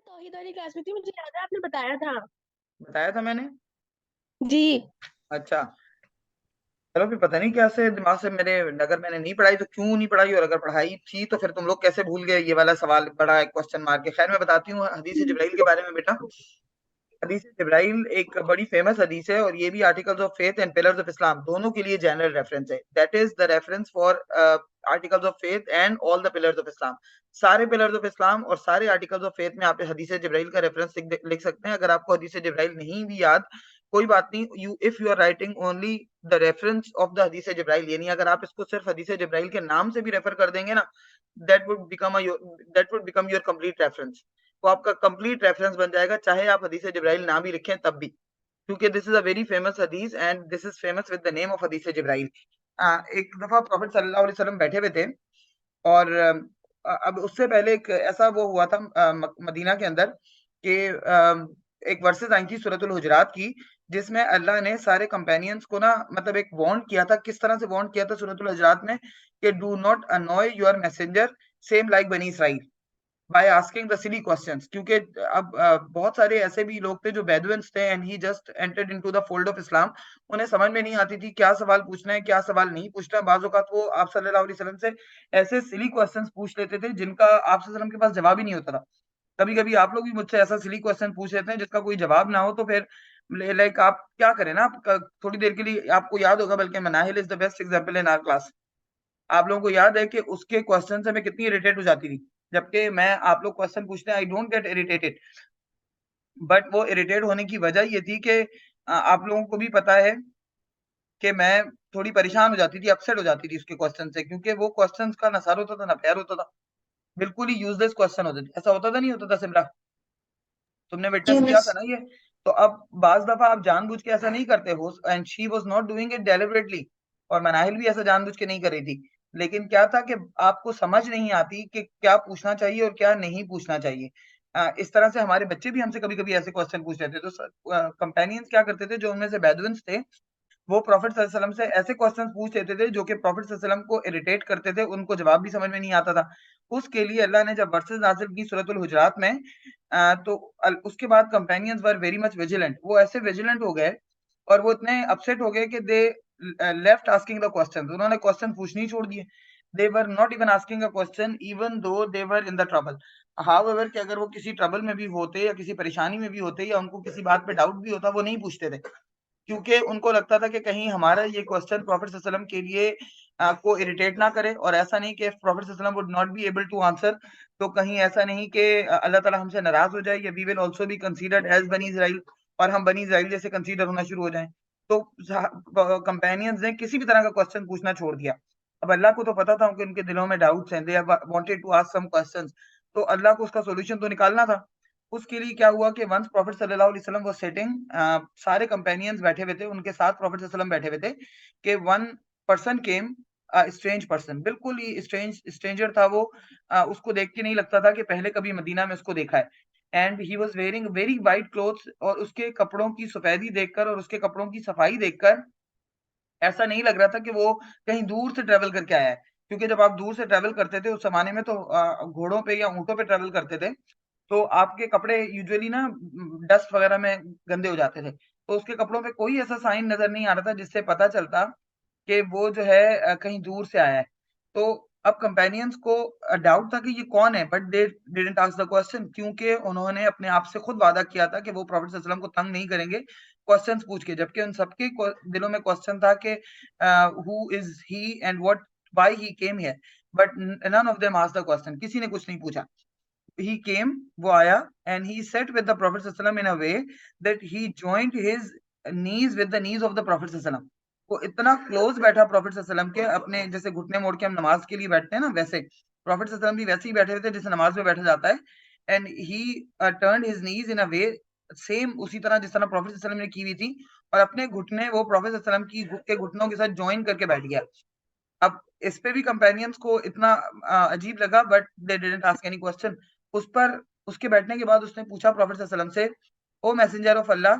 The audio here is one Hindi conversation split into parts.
तौहीद वाली क्लास में थी, मुझे याद है आपने बताया था। बताया था मैंने। जी। अच्छा, चलो फिर पता नहीं क्या से दिमाग से मेरे, अगर मैंने नहीं पढ़ाई तो क्यों नहीं पढ़ाई, और अगर पढ़ाई थी तो फिर तुम लोग कैसे भूल गए ये वाला सवाल, बड़ा एक क्वेश्चन मार के। खैर मैं बताती हूँ हदीस जिब्राइल के बारे में बेटा। हदीस जिब्राइल एक बड़ी फेमस हदीस है, और ये भी articles of faith and pillars of Islam दोनों के लिए जनरल रेफरेंस है। That is the reference for articles of faith and all the pillars of Islam. सारे पिलर्स ऑफ इस्लाम और सारे आर्टिकल्स ऑफ फेथ में आप हदीस जिब्राइल का रेफरेंस लिख सकते हैं। अगर आपको हदीस जिब्राइल नहीं भी याद, कोई बात नहीं, you are writing only the reference of the Hadith Jibril, यानी अगर आप इसको सिर्फ हदीस जिब्राइल के नाम से भी रेफर कर देंगे ना, that would become your complete reference. वो आपका कंप्लीट रेफरेंस बन जाएगा, चाहे आप हदीस जिब्राइल ना भी लिखें तब भी, क्योंकि this is a very famous हदीस and this is famous with the name of हदीस जिब्राइल। एक दफा प्रॉफिट सल्लल्लाहु अलैहि वसल्लम बैठे हुए थे, और अब उससे पहले एक ऐसा वो हुआ था मदीना के अंदर कि एक वर्सेस आई थी सूरतुल हुजरात की, जिसमें अल्लाह ने सारे कंपेनियंस को ना, मतलब एक वार्न किया था। किस तरह से वार्न किया था सूरतुल हुजरात में, कि do not annoy your messenger same like Bani Israel by asking the silly questions. क्योंकि अब बहुत सारे ऐसे भी लोग थे जो बेदुइन्स थे, and he just entered into the fold of Islam. उन्हें समझ में नहीं आती थी क्या सवाल पूछना है, क्या सवाल नहीं पूछना है। बाज़ औक़ात वो आप सल्लल्लाहु अलैहि वसल्लम से ऐसे सिली क्वेश्चंस पूछ लेते थे जिनका आप सल्लल्लाहु अलैहि वसल्लम के पास जवाब ही नहीं होता था। कभी-कभी आप लोग भी मुझसे ऐसा सिली क्वेश्चन पूछ लेते हैं जिसका कोई जवाब ना हो, तो फिर लाइक आप क्या करें ना, आप थोड़ी देर के लिए, आपको याद होगा, बल्कि Manahil is the best example in our class. आप लोगों को याद है कि उसके क्वेश्चन से मैं कितनी इरिटेट हो जाती थी, जबकि मैं, आप लोग क्वेश्चन पूछते हैं, I don't get irritated, but वो इरिटेट होने की वजह ये थी कि आप लोगों को भी पता है कि मैं थोड़ी परेशान हो जाती थी, अपसेट हो जाती थी उसके क्वेश्चन से, क्योंकि वो क्वेश्चन का ना सर होता था ना पैर होता था। बिल्कुल ही यूजलेस क्वेश्चन होते थे। ऐसा होता था नहीं होता था सिमरा? तुमने जी विटनेस किया मिस। था ना ये। तो अब बाज दफा आप जानबूझ के ऐसा नहीं करते हो, and she was not doing it deliberately, और मनाहिल भी ऐसा जानबूझ के नहीं कर रही थी। लेकिन क्या था कि आपको समझ नहीं आती कि क्या पूछना चाहिए और क्या नहीं पूछना चाहिए। इस तरह से हमारे बच्चे भी हमसे कभी-कभी ऐसे क्वेश्चन पूछ लेते थे। तो कंपेनियंस क्या करते थे, जो उनमें से बेदुइन्स थे, वो प्रॉफिट सल्लल्लाहु अलैहि वसल्लम से ऐसे क्वेश्चंस पूछ लेते थे जो कि प्रॉफिट सल्लल्लाहु अलैहि वसल्लम को इरिटेट करते थे, उनको जवाब भी समझ में नहीं आता था। उसके लिए अल्लाह ने जब वर्सेस नाज़िल की सूरतुल हुजरात में, तो उसके बाद companions were very much vigilant. वो ऐसे विजिलेंट हो गए और वो इतने अपसेट हो गए कि they left asking the question. उन्होंने क्वेश्चन पूछने ही छोड़ दिए। They were not even asking a question even though they were in the trouble. However कि अगर वो किसी ट्रबल में भी होते या किसी परेशानी में भी होते या उनको किसी बात पे डाउट भी होता, वो नहीं पूछते थे, क्योंकि उनको लगता था कि कहीं हमारा ये क्वेश्चन प्रॉफिट सल्लल्लाहु अलैहि वसल्लम के लिए को इरिटेट ना करे, और ऐसा नहीं कि प्रॉफिट सल्लल्लाहु अलैहि वसल्लम would not be able to answer, तो कहीं ऐसा नहीं कि अल्लाह ताला हमसे नाराज हो जाए, या we will also be considered as Bani Israel, और हम बनी इजराइल जैसे कंसीडर होना शुरू हो जाएं। तो कंपेनियंस ने किसी भी तरह का क्वेश्चन पूछना छोड़ दिया। अब अल्लाह को तो पता था कि उनके दिलों में डाउट्स हैं, they wanted to ask some questions, तो अल्लाह को उसका सॉल्यूशन तो निकालना था। उसके लिए क्या हुआ कि वंस प्रॉफिट सल्लल्लाहु अलैहि वसल्लम वाज सिटिंग, सारे कंपेनियंस बैठे हुए थे, उनके साथ प्रॉफिट सल्लल्लाहु अलैहि वसल्लम बैठे हुए थे, कि one person came, strange person, बिल्कुल ही स्ट्रेंजर था वो। उसको देख के नहीं लगता था कि पहले कभी मदीना में उसको देखा है, and he was wearing very white clothes, और उसके कपड़ों की सफेदी देखकर और उसके कपड़ों की सफाई देखकर ऐसा नहीं लग रहा था कि वो कहीं दूर से ट्रैवल करके आया है। क्योंकि जब आप दूर से ट्रैवल करते थे उस ज़माने में, तो घोड़ों पे या ऊँटों पे ट्रैवल करते थे, तो आपके कपड़े यूजुअली ना डस्ट वगैरह में गंदे हो जाते थे। तो उसके कपड़ों पे कोई ऐसा साइन नज़र नहीं आ रहा था जिससे पता चलता कि वो जो है कहीं दूर से आया है। तो अब कंपेनियंस को डाउट था कि ये कौन है, but they didn't ask the question, क्योंकि उन्होंने अपने आप से खुद वादा किया था कि वो प्रॉफिट सल्लल्लाहु अलैहि वसल्लम को तंग नहीं करेंगे क्वेश्चंस पूछ के, जबकि उन सबके दिलों में क्वेश्चन था कि who is he and what why he came here, but none of them asked the question. किसी ने कुछ नहीं पूछा। ही केम, वो आया, and he sat with the prophet सल्लल्लाहु अलैहि वसल्लम in a way that he joined his knees with the knees of the prophet सल्लल्लाहु अलैहि वसल्लम। वो इतना क्लोज बैठा प्रॉफिट सल्लल्लाहु अलैहि वसल्लम के, अपने जैसे घुटने मोड़ के हम नमाज के लिए बैठते हैं ना, वैसे प्रॉफिट सल्लल्लाहु अलैहि वसल्लम भी वैसे ही बैठे हुए थे जैसे नमाज में बैठा जाता है। And he turned his knees in a way, same उसी तरह जिस तरह प्रॉफिट सल्लल्लाहु अलैहि वसल्लम ने की हुई थी, और अपने घुटने वो प्रॉफिट सल्लल्लाहु अलैहि वसल्लम की के घुटनों के साथ जॉइन करके बैठ गया। अब इस पे भी कंपेनियंस को इतना अजीब लगा, but they didn't ask any question. उस पर उसके बैठने के बाद उसने पूछा प्रॉफिट सल्लल्लाहु अलैहि वसल्लम से, O messenger of Allah,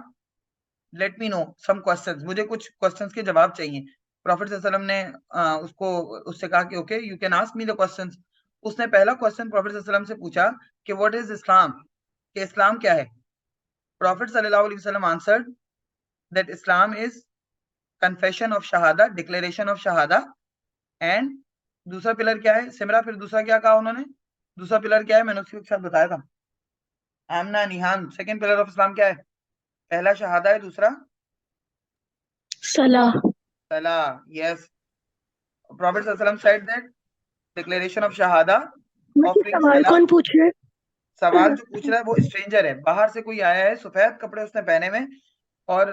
let me know some questions, मुझे कुछ क्वेश्चंस के जवाब चाहिए। प्रॉफिट सल्लल्लाहु अलैहि वसल्लम ने उसको उससे कहा कि okay you can ask me the questions. उसने पहला क्वेश्चन प्रॉफिट सल्लल्लाहु अलैहि वसल्लम से पूछा कि व्हाट इज इस्लाम, कि इस्लाम क्या है? Prophet sallallahu alaihi wasallam answered that Islam is confession of shahada, declaration of shahada, and दूसरा पिलर क्या है सिमरा? फिर दूसरा क्या कहा उन्होंने? दूसरा पिलर क्या है? मैंने उसके साथ बताया था। आमना निहान, सेकंड पिलर ऑफ इस्लाम क्या है? पहला शहादा है, दूसरा सलाह। सलाह। Yes, Prophet sallallahu alaihi wasallam said that declaration of shahada, मुझे offering सवाल salah। कौन पूछ रहा है? सवाल जो पूछ रहा है वो स्ट्रेंजर है, बाहर से कोई आया है, सफेद कपड़े उसने पहने हुए और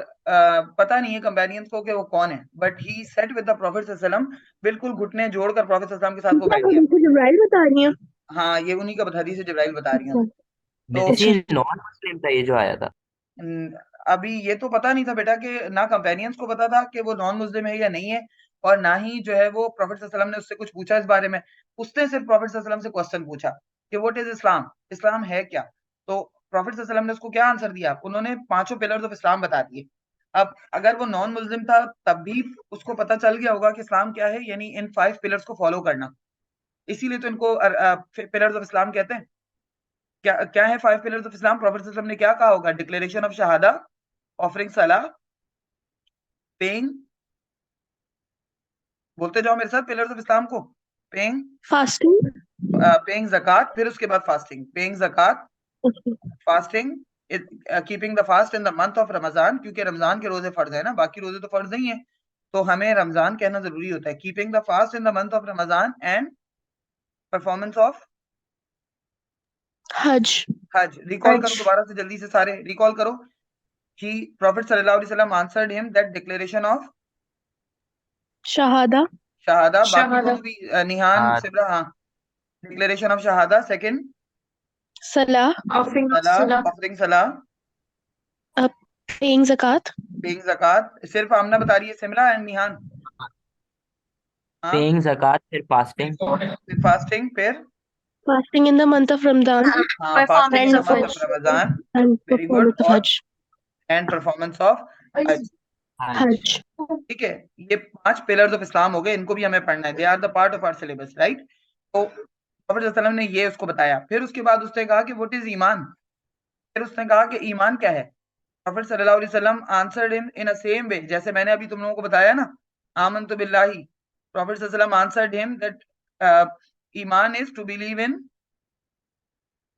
पता नहीं है कंपेनियंस को कि वो कौन है, but he sat with the prophet सल्लल्लाहु अलैहि वसल्लम, बिल्कुल घुटने जोड़कर प्रॉफिट सल्लल्लाहु अलैहि वसल्लम के साथ वो क्या बैठ गया। हदीस जिब्राइल बता रही है? हाँ, ये उन्हीं का हदीस जिब्राइल बता रही हैं। अच्छा तो अच्छा। वैसे नॉन मुस्लिम था ये जो आया था। अभी ये तो पता नहीं था बेटा कि ना कंपेनियंस को पता था कि वो नॉन मुस्लिम है या नहीं है, और ना ही जो है वो प्रॉफिट सल्लल्लाहु अलैहि वसल्लम ने उससे कुछ पूछा इस बारे में। उसने सिर्फ प्रॉफिट सल्लल्लाहु अलैहि वसल्लम से क्वेश्चन पूछा कि व्हाट इज इस्लाम, इस्लाम है क्या? तो प्रॉफिट सल्लल्लाहु अलैहि वसल्लम ने उसको क्या आंसर दिया? उन्होंने पांचों पिलर्स ऑफ इस्लाम बता दिए। अब अगर वो नॉन मुस्लिम था तब भी उसको पता चल गया होगा कि इस्लाम क्या है, यानी इन 5 पिलर्स को फॉलो करना। इसीलिए तो इनको पिलर्स ऑफ इस्लाम कहते हैं। क्या क्या है 5 पिलर्स ऑफ इस्लाम? प्रॉफिट सल्लल्लाहु अलैहि वसल्लम ने क्या कहा होगा? डिक्लेरेशन ऑफ शहादा, ऑफरिंग सलाह, पेइंग, बोलते जाओ मेरे साथ पिलर्स ऑफ इस्लाम को। Paying fasting. पेइंग ज़कात, फिर उसके बाद फास्टिंग। पेइंग ज़कात, fasting, keeping the fast in the month of Ramzan, क्योंकि रमजान के रोजे फर्ज है ना, बाकी रोजे तो फर्ज नहीं है, तो हमें रमजान कहना जरूरी होता है। Keeping the fast in the month of Ramzan and performance of हज। हज। रिकॉल करो हज। दोबारा से, जल्दी से सारे रिकॉल करो कि प्रॉफिट सल्लल्लाहु अलैहि वसल्लम answered him that declaration of Shahada. Shahada. बाकी शहादा। दोनों भी निहान हाँ, सिमरा, हाँ, डिक्लेरेशन ऑफ शहादा। सेकंड सलाह। ऑफरिंग ऑफ सलाह, सलाह। ऑफरिंग सलाह, पेइंग ज़कात। पेइंग ज़कात। सिर्फ आमना बता रही है, सिमरा एंड निहान। हाँ, पेइंग ज़कात, फिर फास्टिंग। फिर फास्टिंग, फिर fasting in the month of Ramzan. हाँ, fasting in the month of Hajj. Ramzan. And very good. Performance of और हज। एंड परफॉर्मेंस ऑफ हज। हज। हज। ठीक है, ये 5 पिलर्स ऑफ इस्लाम हो गए, इनको भी हमें पढ़ना है। They are the part of our syllabus, right? तो प्रॉफेट सल्लल्लाहु अलैहि वसल्लम ने ये उसको बताया। फिर उसके बाद उसने कहा कि व्हाट इज ईमान। फिर उसने कहा कि ईमान क्या है? प्रॉफेट सल्लल्लाहु अलैहि वसल्लम answered him in a same way, जैसे मैंने अभी तुम लोगों को बताया ना, आमनतु बिल्लाही। प्रॉफेट सल्लल्लाहु अलैहि वसल्लम answered him that iman is to believe in,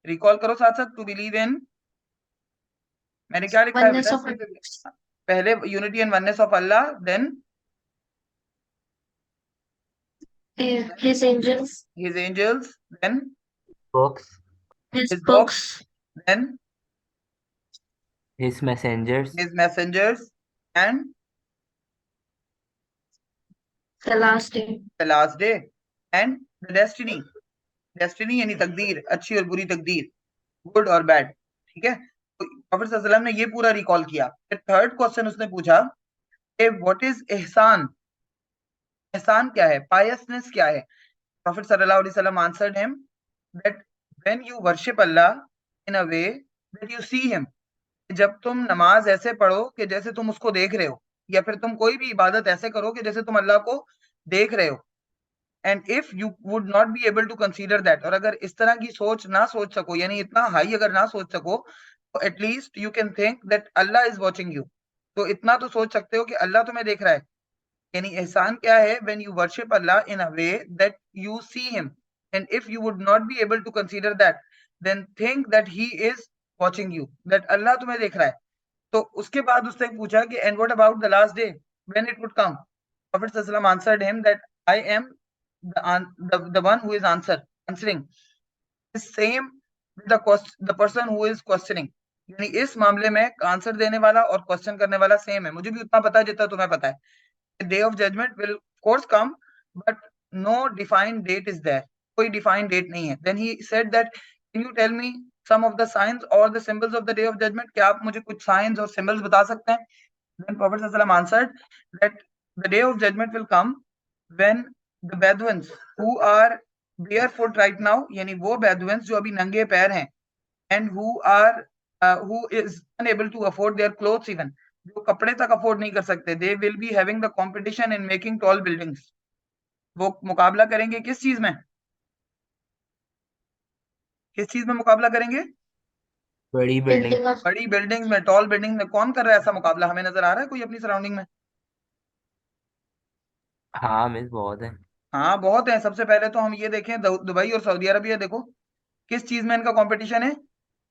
recall करो साथ साथ, टू बिलीव इन, मैंने क्या लिखा है बेटा? पहले unity and oneness of Allah, then His angels. his angels, then books, his books, then his messengers, his messengers, and The last day. the last day, and the destiny। Destiny यानी तकदीर, अच्छी और बुरी तकदीर, गुड और बैड। ठीक है, तो प्रॉफेट सल्लल्लाहु अलैहि वसल्लम ने ये पूरा रिकॉल किया। फिर थर्ड क्वेश्चन उसने पूछा कि व्हाट इज एहसान, एहसान क्या है, पायसनेस क्या है? प्रॉफेट सल्लल्लाहु अलैहि वसल्लम answered him that when you worship Allah in a way that you see him, जब तुम नमाज ऐसे पढ़ो कि जैसे तुम उसको देख रहे हो, या फिर तुम कोई भी इबादत ऐसे करो कि जैसे तुम अल्लाह को देख रहे हो। And if you would not be able to consider that, और अगर इस तरह की सोच ना सोच सको, यानी इतना हाई अगर ना सोच सको, तो at least you can think that Allah is watching you. तो इतना तो सोच सकते हो कि अल्लाह तुम्हें देख रहा है। यानी एहसान क्या है? When you worship Allah in a way that you see him, and if you would not be able to consider that, then think that he is watching you, that Allah तुम्हें देख रहा है। तो उसके बाद उससे पूछा कि and what about the last day when it would come? Prophet सल्लल्लाहु अलैहि वसल्लम answered him that I am the one who is answering is same with the person who is questioning। यानी इस मामले में आंसर देने वाला और क्वेश्चन करने वाला सेम है। मुझे भी उतना पता है जितना तुम्हें पता है। Day of judgement will course come, but no defined date is there, कोई डिफाइंड डेट नहीं है। Then he said that can you tell me some of the signs और the symbols of the day of judgement, क्या आप मुझे कुछ साइंस और सिंबल्स बता सकते हैं? देन प्रॉफेट सल्लल्लाहु अलैहि वसल्लम answered that the day of judgement will come when the Bedouins who are barefoot right now, यानी वो Bedouins जो अभी नंगे पैर हैं, and who is unable to afford their clothes even, जो कपड़े तक अफोर्ड नहीं कर सकते, they will be having the competition in making tall buildings। वो मुकाबला करेंगे किस चीज में? किस चीज में मुकाबला करेंगे? बड़ी बिल्डिंग। बड़ी बिल्डिंग में, टॉल बिल्डिंग में कौन कर रहा है ऐसा मुकाबला? हमें नजर आ रहा है कोई अपनी सराउंडिंग में? हाँ मिस, बहुत है। हाँ बहुत है। सबसे पहले तो हम ये देखें, दुबई और सऊदी अरबिया देखो किस चीज में इनका कंपटीशन है,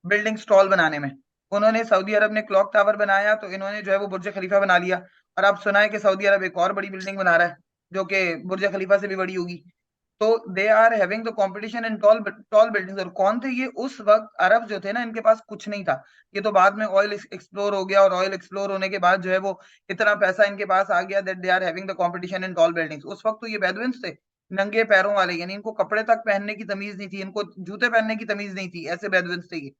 बिल्डिंग स्टॉल बनाने में। उन्होंने, सऊदी अरब ने क्लॉक टावर बनाया तो इन्होंने जो है वो बुर्ज खलीफा बना लिया। और अब सुना है कि सऊदी अरब एक और बड़ी बिल्डिंग बना रहा है जो कि बुर्ज खलीफा से भी बड़ी होगी। तो they are having the competition in tall tall buildings. और कौन थे ये? उस वक्त अरब जो थे ना, इनके पास कुछ नहीं था। ये तो बाद में ऑयल एक्सप्लोर हो गया, और ऑयल एक्सप्लोर होने के बाद जो है वो इतना पैसा इनके पास आ गया that they are having the competition in tall buildings. उस वक्त तो ये बेदुइन्स थे, नंगे पैरों वाले, यानी इनको कपड़े तक पहनने की तमीज नहीं थी, इनको जूते पहनने की तमीज नहीं थी, ऐसे बेदुइन्स थे ये।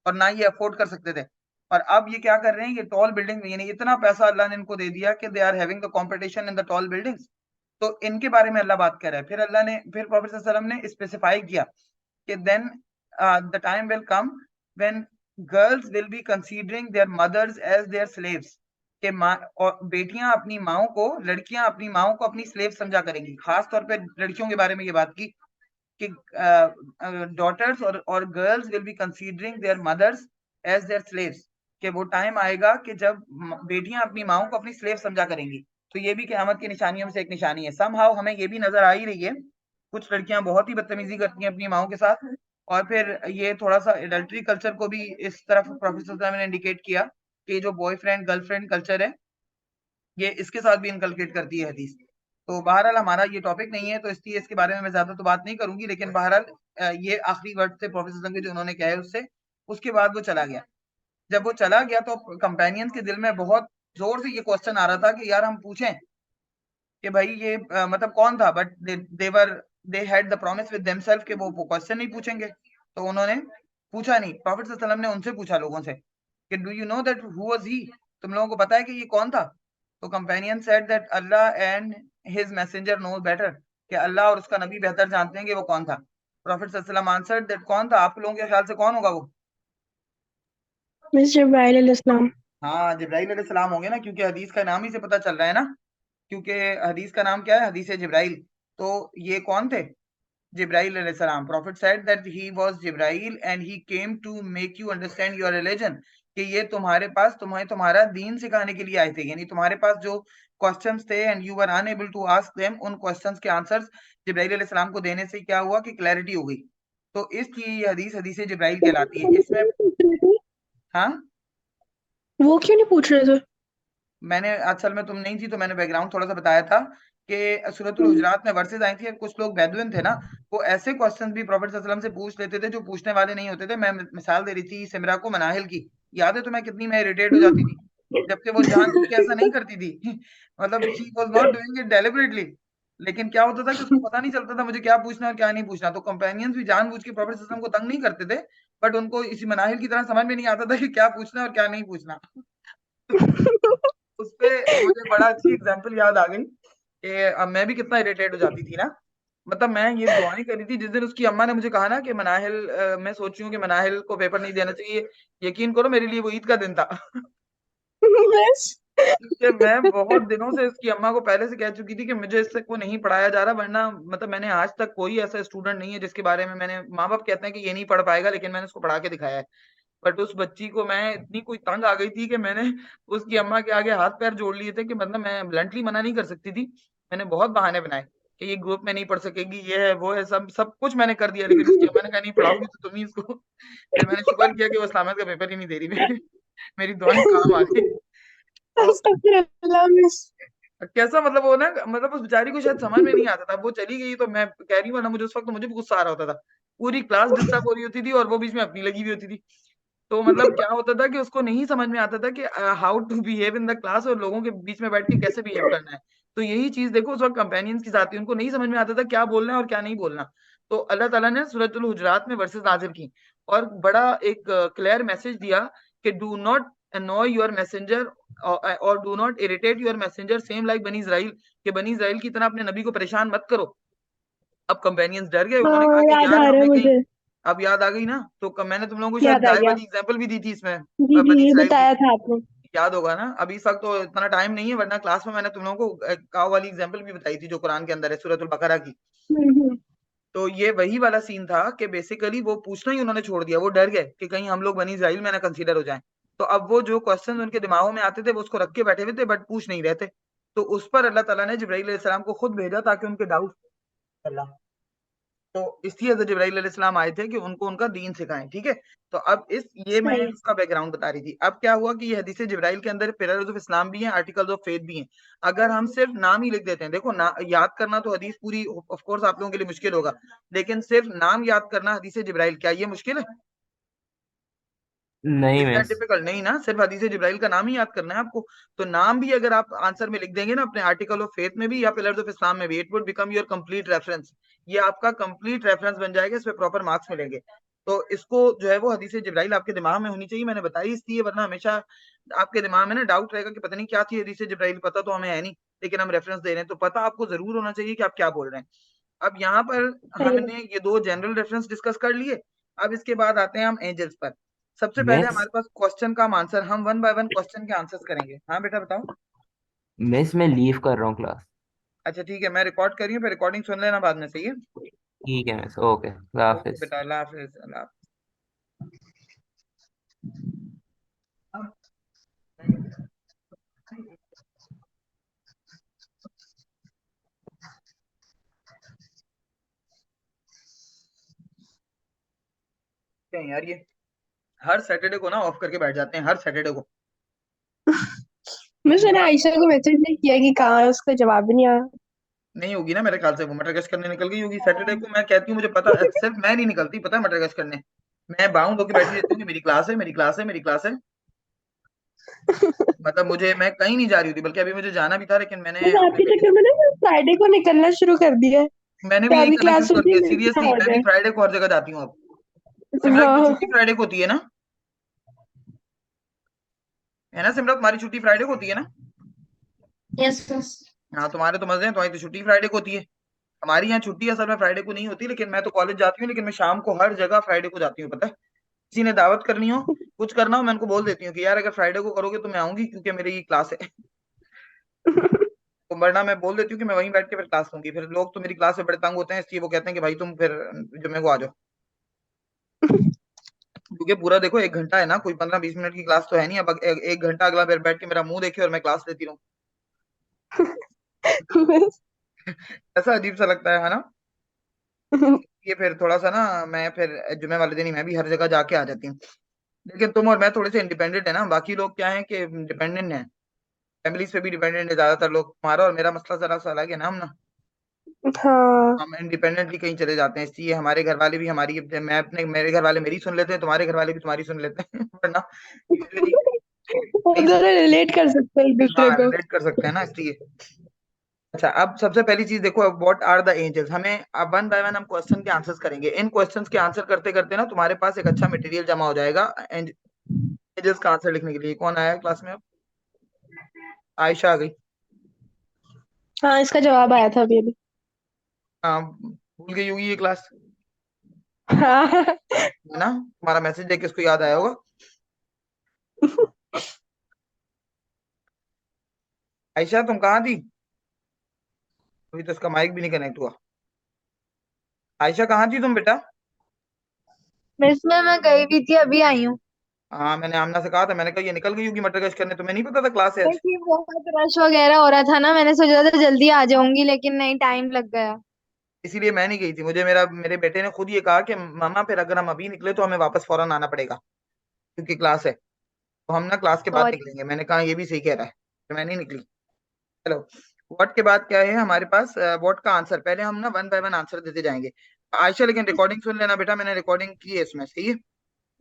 और ना ये अफोर्ड कर सकते थे। और अब ये क्या कर रहे हैं, ये टॉल बिल्डिंग में, यानी इतना पैसा अल्लाह ने इनको दे दिया कि they are having the competition in the tall buildings. तो इनके बारे में अल्लाह बात कर रहा है। फिर अल्लाह ने, फिर प्रॉफेट सल्लल्लाहु अलैहि वसल्लम ने स्पेसिफाई किया कि then the time will come when girls will be considering their mothers as their slaves. कि माँ और बेटियां अपनी माओ को, लड़कियां अपनी माओ को अपनी स्लेव समझा करेंगी। खास तौर पे लड़कियों के बारे में ये बात की कि डॉटर्स और girls will be considering their mothers as their slaves. कि वो टाइम आएगा कि जब बेटियां अपनी माओ को अपनी स्लेव समझा करेंगी। तो ये भी क़यामत की निशानियों में से एक निशानी है। समहाउ हमें ये भी नजर आ ही रही है, कुछ लड़कियां बहुत ही बदतमीजी करती हैं अपनी माओ के साथ। और फिर ये थोड़ा सा एडल्ट्री कल्चर को भी इस तरफ प्रोफेसर सल्लल्लाहु अलैहि वसल्लम ने इंडिकेट किया कि जो बॉयफ्रेंड गर्लफ्रेंड कल्चर है, ये इसके साथ भी इनकलकेट करती है हदीस। तो बहरहाल हमारा ये टॉपिक नहीं है, तो इसलिए इसके बारे में मैं ज्यादा तो बात नहीं करूंगी। लेकिन बहरहाल ये आखिरी वर्ड थे प्रोफेसर के जो उन्होंने कहे उससे। उसके बाद वो चला गया। जब वो चला गया तो कंपेनियंस के दिल में बहुत जोर से ये क्वेश्चन आ रहा था कि यार हम पूछें कि भाई ये मतलब कौन था? But they had the promise with themselves कि वो क्वेश्चन नहीं पूछेंगे। तो उन्होंने पूछा नहीं। प्रॉफेट सल्लल्लाहु अलैहि वसल्लम ने उनसे पूछा, लोगों से, कि do you know that who was he? तुम लोगों को पता है कि ये कौन था? तो companion said that Allah and his messenger know better. कि अल्लाह और उसका नबी बेहतर जानते हैं कि वो कौन था। प्रॉफेट सल्लल्लाहु अलैहि वसल्लम आंसर्ड दैट कौन था? आप लोगों के ख्याल से कौन होगा वो? मिस जिब्राइल अलैहिस्सलाम। हाँ, जिब्राइल अलैहिस्सलाम होंगे ना, क्योंकि हदीस का नाम ही से पता चल रहा है ना। क्योंकि हदीस का नाम क्या है? हदीस जिब्राइल। तो ये कौन थे? जिब्राइल अलैहिस्सलाम। Prophet said that he was Jibril and he came to make you understand your religion. कि ये तुम्हारे पास तुम्हारा दीन सिखाने के लिए आए थे। यानी तुम्हारे पास जो क्वेश्चंस थे and you were unable to ask them, उन क्वेश्चंस के आंसर्स जिब्राइल अलैहिस्सलाम को देने से क्या हुआ कि क्लैरिटी हो गई। तो इसकी ये हदीस जिब्राइल कहलाती है। इसमें हाँ, वो क्यों नहीं पूछ रहे थे? मैंने, असल में तुम नहीं थी तो मैंने बैकग्राउंड थोड़ा सा बताया था कि सूरतुल हुजरात में वर्सेस आई थी। कुछ लोग बेदुइन थे ना, वो ऐसे क्वेश्चंस भी प्रॉफेट सल्लल्लाहु अलैहि वसल्लम से पूछ लेते थे जो पूछने वाले नहीं होते थे। मैं मिसाल दे रही थी सिमरा को मनाहिल की। याद है तुम्हें कितनी मैं इरिटेट हो जाती थी, जबकि वो जानबूझ के ऐसा नहीं करती थी। मतलब she was not doing it deliberately. लेकिन क्या होता था कि उसको पता नहीं चलता था मुझे क्या पूछना है और क्या नहीं पूछना। तो कंपेनियंस भी जानबूझ के प्रॉफेट सल्लल्लाहु अलैहि वसल्लम को तंग नहीं करते थे, बट उनको इसी मनाहिल की तरह समझ में नहीं आता था कि क्या पूछना है और क्या नहीं पूछना। उसपे मुझे बड़ा अच्छी एग्जांपल याद आ गई कि अब मैं भी कितना इरिटेट हो जाती थी ना। मतलब मैं ये दुआएं करी थी जिस दिन उसकी अम्मा ने मुझे कहा ना कि मनाहिल, मैं सोच रही हूँ कि मनाहिल को पेपर नहीं देना चाहिए। यकीन करो मेरे लिए वो ईद का दिन था। मिस क्योंकि मैं बहुत दिनों से इसकी अम्मा को पहले से कह चुकी थी कि मुझे इससे को नहीं पढ़ाया जा रहा। वरना मतलब मैंने आज तक कोई ऐसा स्टूडेंट नहीं है जिसके बारे में मैंने, माँ बाप कहते हैं कि ये नहीं पढ़ पाएगा, लेकिन मैंने उसको पढ़ा के दिखाया है। बट उस बच्ची को मैं इतनी कोई तंग आ गई थी कि मैंने उसकी अम्मा के आगे हाथ पैर जोड़ लिए थे। कि मतलब मैं ब्लंटली मना नहीं कर सकती थी। मैंने बहुत बहाने बनाए कि ये ग्रुप में नहीं पढ़ सकेगी, ये है वो है, सब सब कुछ मैंने कर दिया। लेकिन उसकी अम्मा ने कहा नहीं पढ़ाओगी तो तुम ही इसको। फिर मैंने शुक्र किया कि वो इस्लामियत का पेपर ही नहीं दे रही। मेरी दुआएं काम आ गई। तो अस्तगफिरुल्लाह मिस। कैसा, मतलब वो ना, मतलब उस बेचारी को शायद समझ में नहीं आता था। वो चली गई तो मैं कह रही हूँ ना, मुझे उस वक्त मुझे भी गुस्सा आ रहा होता था। पूरी क्लास डिस्टर्ब हो रही होती थी और वो बीच में अपनी लगी हुई होती थी। तो मतलब क्या होता था कि उसको नहीं समझ में आता था कि how to behave in the class, और लोगों के बीच में बैठ के कैसे बिहेव करना है। तो यही चीज देखो उस वक्त कंपेनियंस के साथ थी, उनको नहीं समझ में आता था क्या बोलना है और क्या नहीं बोलना। तो अल्लाह ताला ने सूरतुल हुजरात में वर्सेस नाजिल की और बड़ा एक क्लियर मैसेज दिया कि do not annoy your messenger और do not irritate your messenger same like बनी इजराइल। कि बनी इजराइल की तरह अपने नबी को परेशान मत करो। अब कंपेनियंस डर गए, उन्होंने कहा हाँ, कि याद यार आ रहा है हमने कहीं, मुझे। अब याद आ गई ना। तो मैंने तुम लोगों को शायद याद आ गाय गया। वाली एग्जांपल भी दी थी इसमें, जी जी, बनी ये इसराइल की। बताया था आपने। याद होगा ना। अभी इस वक्त तो इतना टाइम नहीं है, वरना क्लास में मैंने तुम लोगों को काव वाली एग्जांपल भी बताई थी जो कुरान के अंदर है, सूरतुल बकरा की। हम्म। तो ये वही वाला सीन था कि बेसिकली वो पूछना ही उन्होंने छोड़ दिया, वो डर गए कि कहीं हम लोग बनी इजराइल में ना कंसीडर हो जाएं। तो अब वो जो क्वेश्चन उनके दिमागों में आते थे वो उसको रख के बैठे हुए थे, बट पूछ नहीं रहे थे। तो उस पर अल्लाह ताला ने जिब्राइल अलैहिस्सलाम को खुद भेजा ताकि उनके डाउट अल्लाह, तो इसलिए हज़रत जिब्राइल अलैहिस्सलाम आए थे कि उनको उनका दीन सिखाएं। ठीक है, तो अब ये मैं सही। इसका बैकग्राउंड बता रही थी। अब क्या हुआ कि ये हदीस जिब्राइल के अंदर पिलर्स ऑफ इस्लाम भी हैं, आर्टिकल्स ऑफ फेथ भी हैं। अगर हम सिर्फ नाम ही लिख देते हैं, देखो ना, याद करना तो हदीस पूरी ऑफ कोर्स आप लोगों के लिए मुश्किल होगा, लेकिन सिर्फ नाम याद करना हदीस जिब्राइल, क्या ये मुश्किल है? नहीं इज दैट मिस। डिफिकल्ट? नहीं ना, सिर्फ हदीस जिब्राइल का नाम ही याद करना है आपको। तो नाम भी अगर आप आंसर में लिख देंगे ना, अपने आर्टिकल ऑफ फेथ में भी या पिलर्स ऑफ इस्लाम में भी, it would become your complete reference. ये आपका कंप्लीट रेफरेंस बन जाएगा, इस पे प्रॉपर मार्क्स मिलेंगे। तो इसको जो है वो हदीस जिब्राइल आपके दिमाग में होनी चाहिए, मैंने बताई इसलिए, वरना हमेशा आपके दिमाग में ना डाउट रहेगा कि पता नहीं क्या थी हदीस जिब्राइल, पता तो हमें है नहीं, लेकिन हम रेफरेंस दे रहे हैं, तो पता आपको जरूर होना चाहिए कि आप क्या बोल रहे हैं। अब यहाँ पर सही में। हमने ये दो जनरल रेफरेंस डिस्कस कर लिए। अब इसके बाद आते हैं हम एंजल्स पर। सबसे पहले मिस हमारे पास क्वेश्चन का आंसर, हम वन बाय वन क्वेश्चन के आंसर्स करेंगे। हाँ बेटा बताओ। मिस मैं लीव कर रहा हूँ क्लास। अच्छा ठीक है, मैं रिकॉर्ड कर रही हूँ, फिर रिकॉर्डिंग सुन लेना बाद में, सही है? ठीक है मिस, ओके, अल्लाह ओके हाफिज। बेटा, अल्लाह हाफिज, अल्लाह हाफिज। क्या है यार ये, हर सैटरडे को ना ऑफ करके बैठ जाते हैं, हर सैटरडे को। मिस, मैंने दिमाग आयशा को मैसेज नहीं किया कि कहाँ है, उसका जवाब भी नहीं आया। नहीं होगी ना मेरे ख्याल से, वो मटर गश्त करने निकल गई होगी सैटरडे को। मैं कहती हूँ, मुझे पता, सिर्फ मैं नहीं निकलती, पता है, मटर गश्त करने। मैं बाउंड होकर बैठी रहती हूँ कि मेरी क्लास है, मेरी क्लास है, मेरी क्लास है। मतलब मुझे, मैं कहीं नहीं जा रही थी, बल्कि अभी मुझे जाना भी था, लेकिन मैंने बस अपने आपके बेटे चक्कर से, में ना फ्राइडे को निकलना शुरू कर दिया है मैंने कि भी यही आपकी करना शुरू क्लास कर होती है, दिया मेरी सीरियसली। क्लास मैं भी है। फ्राइडे को हर जगह जाती हूँ अब। सिमरन की हाँ। छुट्टी फ्राइडे को होती है ना? है ना सिमरन, तुम्हारी छुट्टी फ्राइडे को होती है ना? Yes yes. हाँ, तुम्हारे तो मजे हैं, तुम्हारी तो छुट्टी फ्राइडे को होती है। हमारी यहाँ छुट्टी असल में फ्राइडे को नहीं होती, लेकिन मैं तो कॉलेज जाती हूँ, लेकिन मैं शाम को हर जगह फ्राइडे को जाती हूँ, पता है। किसी ने दावत करनी हो, कुछ करना हो, मैं उनको बोल देती हूँ कि यार अगर फ्राइडे को करोगे तो मैं आऊंगी, क्योंकि मेरी क्लास है। तो वरना मैं बोल देती हूँ कि मैं वहीं बैठ के फिर क्लास लूंगी। फिर लोग तो मेरी क्लास से बड़े तंग होते हैं, इसलिए वो कहते हैं कि भाई तुम फिर जुम्मे को आ जाओ। क्योंकि पूरा देखो 1 घंटा है ना, कोई 15-20 मिनट की क्लास तो है नहीं। अब 1 घंटा अगला बैठ के मेरा मुंह देखे और मैं क्लास लेती रहूँ, बस। ऐसा अजीब सा लगता है ना। ये फिर थोड़ा सा ना, मैं फिर जुम्मे वाले दिन ही मैं भी हर जगह जाके आ जाती हूँ। लेकिन तुम और मैं थोड़े से इंडिपेंडेंट है ना, बाकी लोग क्या है कि डिपेंडेंट है, फैमिलीज पे भी डिपेंडेंट है ज्यादातर लोग। तुम्हारा और मेरा मसला जरा सा अलग है ना, हम ना, हाँ। हम इंडिपेंडेंटली कहीं चले जाते हैं, इसलिए हमारे घर वाले भी हमारी, मैं अपने, मेरे घर वाले मेरी सुन लेते हैं, तुम्हारे घर वाले भी तुम्हारी सुन लेते हैं। वरना यूजुअली वो नहीं दोनों सुनते। रिलेट कर सकते हैं एक दूसरे हाँ, को। रिलेट कर सकते हैं ना, इसलिए। अच्छा, अब सबसे पहली चीज देखो, अब व्हाट आर द एंजल्स, हमें अब वन बाय वन हम क्वेश्चन के आंसर्स करेंगे। इन क्वेश्चंस के आंसर करते करते ना तुम्हारे पास एक अच्छा मटेरियल जमा हो जाएगा एंजल्स का आंसर लिखने के लिए। कौन आया क्लास में अब? आयशा आ गई। हाँ, इसका जवाब आया था अभी अभी। हाँ, भूल गई होगी ये क्लास, हाँ। है ना? तुम्हारा मैसेज देख के इसको याद आया होगा। आयशा तुम कहाँ थी? अभी तो इसका माइक भी नहीं कनेक्ट हुआ। आयशा कहाँ थी तुम बेटा? मिस में मैं गई भी थी, अभी आई हूँ। हाँ, मैंने आमना से कहा था, मैंने कहा ये निकल गई होगी मटर गश्त करने, तुम्हें नहीं पता था क्लास है आज? देखिए बहुत रश वगैरह हो रहा था ना, मैंने सोचा था जल्दी आ जाऊंगी, लेकिन नहीं, टाइम लग गया। इसीलिए मैं नहीं गई थी। मुझे मेरे बेटे ने खुद ये कहा कि मामा फिर अगर हम अभी निकले तो हमें वापस फौरन आना पड़ेगा, क्योंकि क्लास है, तो हम ना क्लास के बाद सॉरी। निकलेंगे। मैंने कहा ये भी सही कह रहा है, तो मैं नहीं निकली। चलो, व्हाट के बाद क्या है हमारे पास? व्हाट का आंसर पहले हम ना वन बाय वन आंसर देते जाएंगे। आयशा लेकिन रिकॉर्डिंग सुन लेना बेटा, मैंने रिकॉर्डिंग की है इसमें, सही है?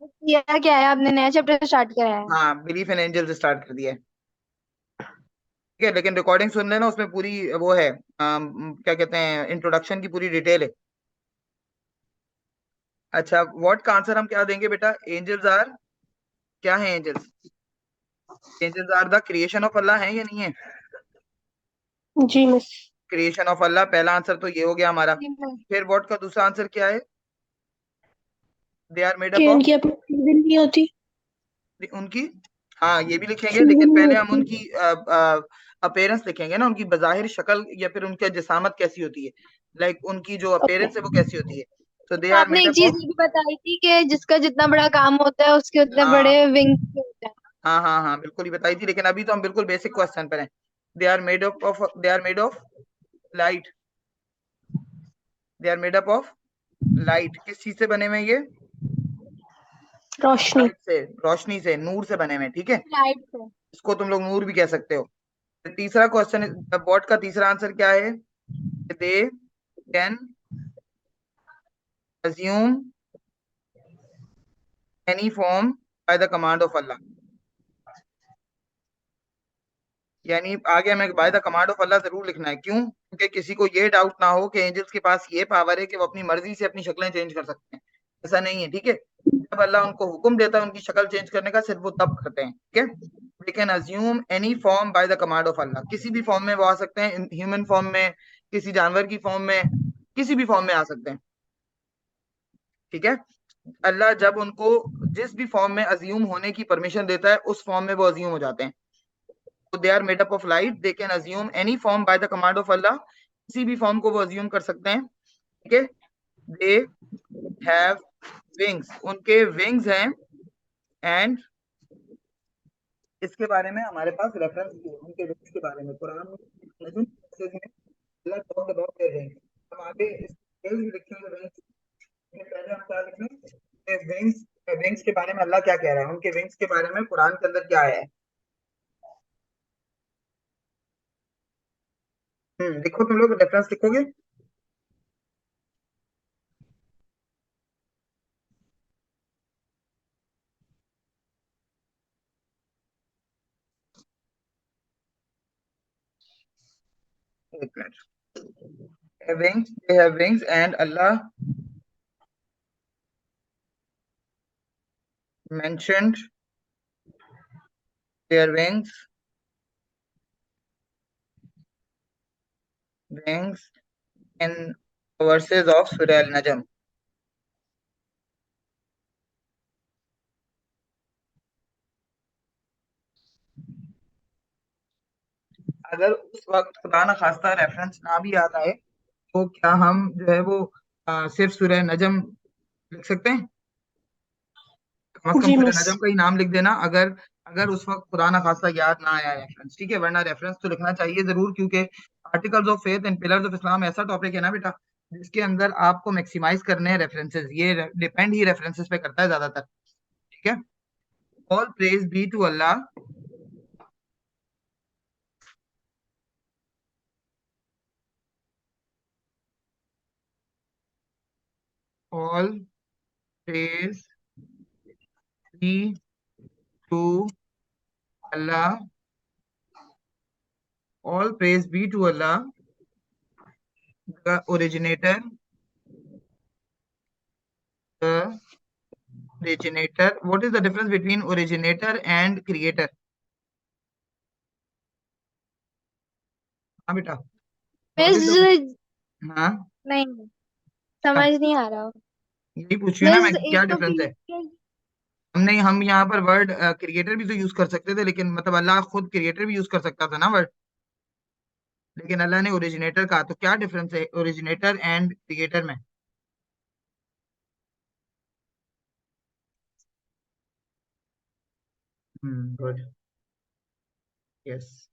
किया क्या है आपने? नया चैप्टर स्टार्ट कराया है? हाँ, बिलीफ इन एंजल्स स्टार्ट कर दिया है। ठीक है, लेकिन रिकॉर्डिंग सुन लेना, उसमें पूरी वो है, क्या कहते हैं, इंट्रोडक्शन की पूरी डिटेल है। अच्छा, व्हाट का आंसर हम क्या देंगे बेटा? एंजल्स आर, क्या है angels? Angels are the creation of Allah, है या नहीं है? जी मिस। क्रिएशन ऑफ अल्लाह, पहला आंसर तो ये हो गया हमारा। जी, फिर व्हाट का दूसरा आंसर क्या है? दे आर मेड कि अप ऑफ, उनकी अपनी फ्री विल नहीं होती। उनकी, हाँ ये भी लिखेंगे, फ्री लेकिन विल नहीं पहले हम होती। उनकी अपेरेंस लिखेंगे ना, उनकी बज़ाहिर शक्ल या फिर उनकी जिसामत कैसी होती है, लाइक उनकी जो अपेरेंस है वो कैसी होती है। तो दे तो आर आपने मेड एक अप चीज ऑफ, ये भी बताई थी कि जिसका जितना बड़ा काम होता है उसके उतने हाँ बड़े विंग्स होते हैं। हाँ हाँ हाँ बिल्कुल ही बताई थी, लेकिन अभी तो हम बिल्कुल बेसिक क्वेश्चन पर हैं। They are made of light, they are made up of light. किस चीज से बने हुए हैं ये? रोशनी। लाइट से, रोशनी से, नूर से बने हुए हैं, ठीक है। लाइट से। इसको तुम लोग नूर भी कह सकते हो। तीसरा क्वेश्चन, बॉट का तीसरा आंसर क्या है? They can assume any form by the command of Allah। यानी आगे हमें बाय द कमांड ऑफ अल्लाह जरूर लिखना है। क्यों? क्योंकि किसी को ये डाउट ना हो कि एंजल्स के पास ये पावर है कि वो अपनी मर्जी से अपनी शक्लें चेंज कर सकते हैं। ऐसा नहीं है, ठीक है। जब अल्लाह उनको हुक्म देता है उनकी शक्ल चेंज करने का, सिर्फ वो तब करते हैं, ठीक है। They can assume any form by the command of Allah. किसी भी फॉर्म में वो आ सकते हैं, ह्यूमन फॉर्म में, किसी जानवर की फॉर्म में, किसी भी फॉर्म में आ सकते हैं, ठीक है। अल्लाह जब उनको जिस भी फॉर्म में अज्यूम होने की परमिशन देता है उस फॉर्म में वो अज्यूम हो जाते हैं। तो they are made up of light, they can assume any form by the command of Allah. किसी भी फॉर्म को वो अज्यूम कर सकते हैं, ठीक है। दे हैव विंग्स, उनके विंग्स हैं। एंड इसके बारे में हमारे पास रेफरेंस भी है, उनके विंग्स के बारे में कुरान में अल्लाह टॉक्ड अबाउट देयर विंग्स। हम आगे इस डिटेल में लिखेंगे विंग्स, पहले हम क्या लिखें? विंग्स, विंग्स के बारे में अल्लाह क्या कह रहा है, उनके विंग्स के बारे में कुरान के अंदर क्या है। लिखो, तुम लोग रेफरेंस लिखोगे। एक minute. wings, they have wings, and Allah mentioned their wings in verses of Surah Al-Najm। अगर उस वक्त खुदा न खास्ता रेफरेंस ना भी याद आए तो क्या हम जो है वो सिर्फ सूरह नजम लिख सकते हैं? कम से कम जी सूरह मिस। नजम का ही नाम लिख देना, अगर अगर उस वक्त खुदा न खास्ता याद ना आया रेफरेंस, ठीक है। वरना रेफरेंस तो लिखना चाहिए जरूर, क्योंकि articles of faith and pillars of Islam ऐसा टॉपिक है ना बेटा, जिसके अंदर आपको मैक्सिमाइज करने हैं रेफरेंसेस। ये डिपेंड ही रेफरेंसेस पे करता है ज्यादातर, ठीक है। All praise be to Allah, all praise be to Allah, all praise be to Allah, the originator, the originator। What is the difference between originator and creator? हाँ बेटा, what is मिस the, हाँ नहीं, समझ नहीं आ रहा। यही पूछ रही हूँ ना मैं, मिस क्या एक तो डिफरेंस है। हमने हम यहाँ पर वर्ड क्रिएटर भी तो यूज कर सकते थे, लेकिन मतलब अल्लाह खुद क्रिएटर भी यूज कर सकता था ना वर्ड, लेकिन अल्लाह ने ओरिजिनेटर कहा। तो क्या डिफरेंस है ओरिजिनेटर एंड क्रिएटर में? Good, yes.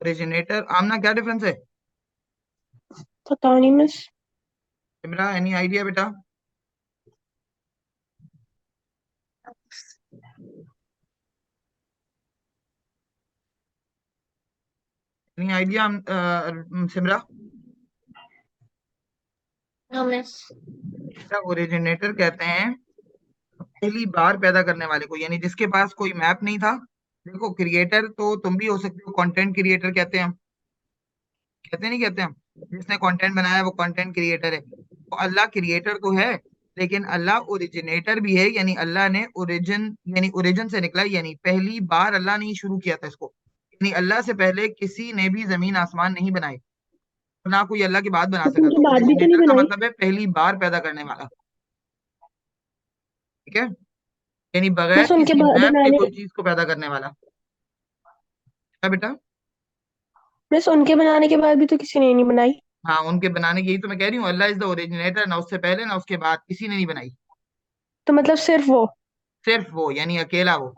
ओरिजिनेटर, आमना क्या डिफरेंस है? पता नहीं मिस। इमरा, एनी आइडिया बेटा? Any idea Simra? हाँ मिस। ओरिजिनेटर कहते हैं पहली बार पैदा करने वाले को, यानी जिसके पास कोई मैप नहीं था। देखो, क्रिएटर तो तुम भी हो सकते हो, कंटेंट क्रिएटर कहते हैं हम, कहते नहीं कहते हम, जिसने कंटेंट बनाया वो कंटेंट क्रिएटर है। तो अल्लाह क्रिएटर तो है, लेकिन अल्लाह ओरिजिनेटर भी है, यानी अल्लाह ने ओरिजिन, यानी ओरिजिन से निकला, यानी पहली बार अल्लाह ने शुरू किया था इसको। यानी अल्लाह से पहले किसी ने भी जमीन आसमान नहीं बनाए, ना कोई अल्लाह के बाद बना तो सका। उनके तो बाद भी तो नहीं ओरिजिनेटर का बनाई। मतलब है पहली बार पैदा करने वाला, ठीक है। यानी बगैर बस उनके किसी मैप के बनाने कोई चीज को पैदा करने वाला। क्या बेटा? बस उनके बनाने के बाद भी तो किसी ने नहीं बनाई। हाँ, उनके बनाने की, यही तो मैं कह रही हूँ, अल्लाह इज द ओरिजिनेटर, ना उससे पहले ना उसके बाद किसी ने नहीं बनाई, तो मतलब सिर्फ वो। सिर्फ वो, यानी अकेला वो।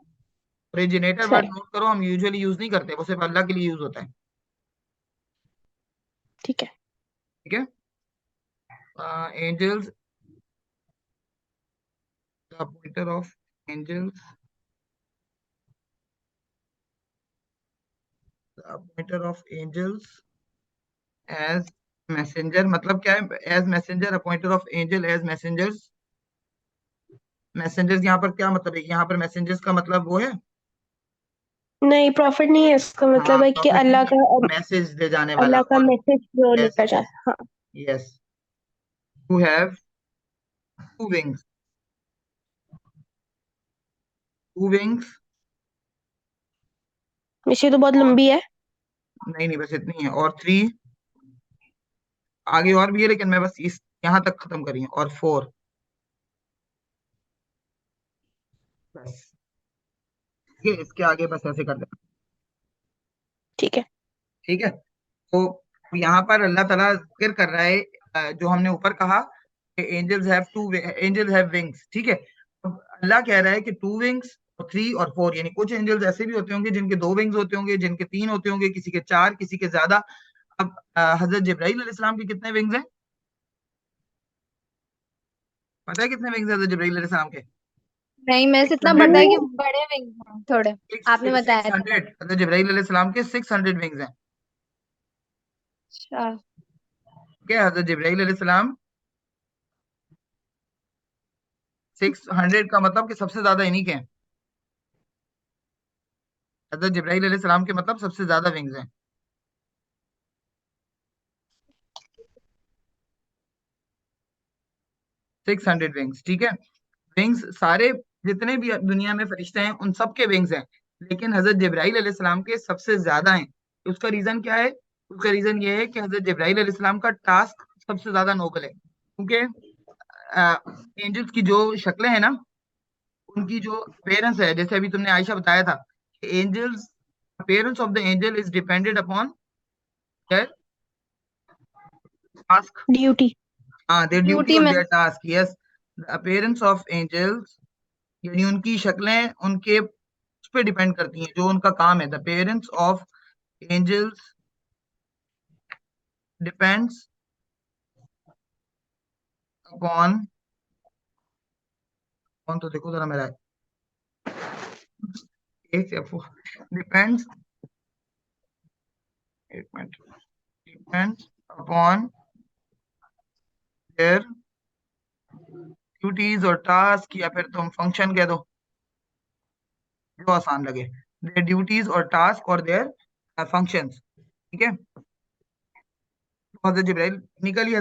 ओरिजिनेटर वर्ड सही। नोट करो, हम यूजुअली यूज नहीं करते, वो सिर्फ अल्लाह के लिए यूज होता है। ठीक है। ठीक है। Angels, the pointer of angels, the pointer of angels as messenger, मतलब क्या है? As messenger, appointer of angel as messengers. Messengers यहाँ पर क्या मतलब है? यहाँ पर मैसेंजर्स का मतलब वो है, नहीं, प्रॉफिट नहीं है, इसका हाँ, मतलब है कि प्रॉफिट अल्लाह नहीं है, का मैसेज दे जाने वाला। अल्लाह का और मैसेज जो यस लेकर यस जाए। हाँ। Yes, who have two wings, two wings, इसे तो बहुत और लंबी है। नहीं नहीं, बस इतनी है, और थ्री, आगे और भी है लेकिन मैं बस इस यहाँ तक खत्म करी है, और फोर, बस ये इसके आगे बस ऐसे कर देना। ठीक है। ठीक है। तो यहाँ पर अल्लाह ताला जिक्र कर रहा है, जो हमने ऊपर कहा कि एंजल्स हैव विंग्स। ठीक है। अब अल्लाह कह रहा है कि टू विंग्स और थ्री और फोर, यानी कुछ एंजल्स ऐसे भी होते होंगे जिनके दो विंग्स होते होंगे, जिनके तीन होते होंगे, किसी के चार, किसी के ज्यादा। अब हजरत जिब्राइल अलैहिस्सलाम के कितने विंग्स हैं? पता है कितने विंग्स हैं हजरत जिब्राइल अलैहिस्सलाम के? नहीं, मैं से इतना पता है कि 600। बड़े विंग्स हैं थोड़े। आपने बताया था। 600, हजरत जिब्राइल अलैहिस्सलाम के 600 विंग्स हैं। अच्छा। ठीक है, हजरत जिब्राइल अलैहिस्सलाम 600 का मतलब कि सबसे ज्यादा इन्हीं के हैं। हजरत जिब्राइल अलैहिस्सलाम के मतलब सबसे ज्यादा विंग्स हैं। 600 विंग्स। ठीक है। विंग्स सारे जितने भी दुनिया में फरिश्ते हैं उन सब के विंग्स हैं, लेकिन हजरत जिब्राइल अलैहिस्सलाम के सबसे ज्यादा हैं। उसका रीजन क्या है? उसका रीजन ये है कि हजरत जिब्राइल अलैहिस्सलाम का टास्क सबसे ज्यादा नोबल है, क्योंकि एंजल्स की जो शक्लें हैं ना, उनकी जो अपेयरेंस है, जैसे अभी तुमने आयशा बताया था, angels, appearance of the angel is dependent upon their task. Duty. their duty duty or में। their task. Yes, the appearance of angels, यानी उनकी शक्लें उनके उस पे डिपेंड करती हैं जो उनका काम है। The appearance of angels depends upon, कौन तो देखो जरा मेरा, depends, एक minute, depends upon their duties और टास्क, या फिर तुम फंक्शन कह दो, जो आसान लगे, देयर ड्यूटीज और टास्क और देयर फंक्शंस। ठीक है। हजरत जिब्राइल निकली